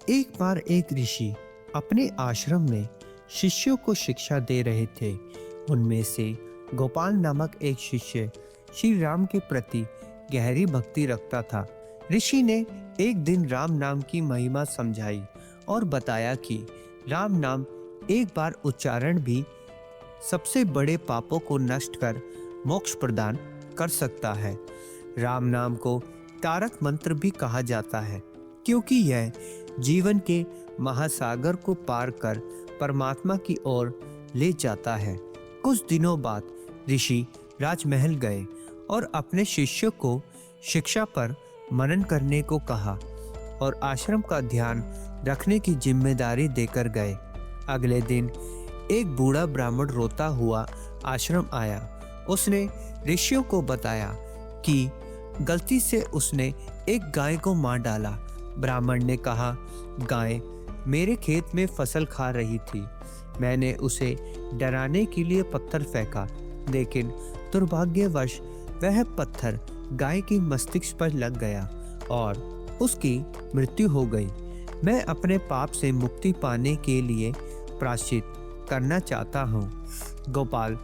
एक बार एक ऋषि अपने आश्रम में शिष्यों को शिक्षा दे रहे थे। उनमें से गोपाल नामक एक शिष्य श्री राम के प्रति गहरी भक्ति रखता था। ऋषि ने एक दिन राम नाम की महिमा समझाई और बताया कि राम नाम एक बार उच्चारण भी सबसे बड़े पापों को नष्ट कर मोक्ष प्रदान कर सकता है। राम नाम को तारक मंत्र भी कहा जाता है, क्योंकि यह जीवन के महासागर को पार कर परमात्मा की ओर ले जाता है। कुछ दिनों बाद ऋषि राजमहल गए और अपने शिष्यों को शिक्षा पर मनन करने को कहा और आश्रम का ध्यान रखने की जिम्मेदारी देकर गए। अगले दिन एक बूढ़ा ब्राह्मण रोता हुआ आश्रम आया। उसने ऋषियों को बताया कि गलती से उसने एक गाय को मार डाला। ब्राह्मण ने कहा, गाय मेरे खेत में फसल खा रही थी। मैंने उसे डराने के लिए पत्थर फेंका, लेकिन दुर्भाग्यवश वह पत्थर गाय की मस्तिष्क पर लग गया और उसकी मृत्यु हो गई। मैं अपने पाप से मुक्ति पाने के लिए प्रायश्चित करना चाहता हूँ। गोपाल,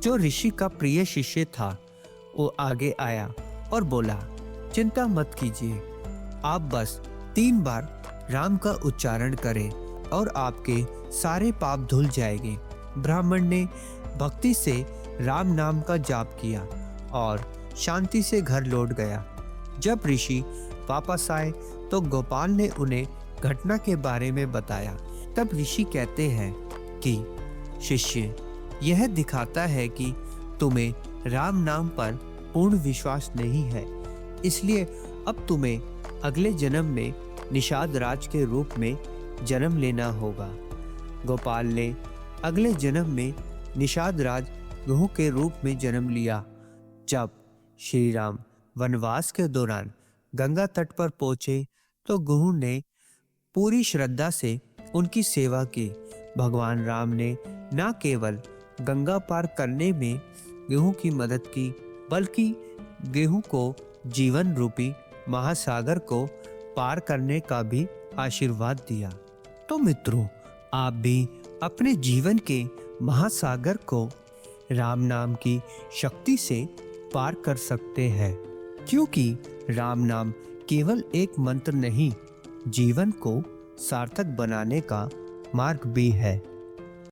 जो ऋषि का प्रिय शिष्य था, वो आगे आया और बोला, चिंता मत कीजिए, आप बस 3 बार राम का उच्चारण करें और आपके सारे पाप धुल जाएंगे। ब्राह्मण ने भक्ति से राम नाम का जाप किया और शांति से घर लौट गया। जब ऋषि वापस आए तो गोपाल ने उन्हें घटना के बारे में बताया। तब ऋषि कहते हैं कि शिष्य, यह दिखाता है कि तुम्हें राम नाम पर पूर्ण विश्वास नहीं है, इसलिए अब तुम्हें अगले जन्म में निषाद राज के रूप में जन्म लेना होगा। गोपाल ने अगले जन्म में निषाद राज गुह के रूप में जन्म लिया। जब श्री राम वनवास के दौरान गंगा तट पर पहुंचे तो गुह ने पूरी श्रद्धा से उनकी सेवा की। भगवान राम ने न केवल गंगा पार करने में गेहूं की मदद की, बल्कि गेहूं को जीवन रूपी महासागर को पार करने का भी आशीर्वाद दिया। तो मित्रों, आप भी अपने जीवन के महासागर को राम नाम की शक्ति से पार कर सकते हैं, क्योंकि राम नाम केवल एक मंत्र नहीं, जीवन को सार्थक बनाने का मार्ग भी है।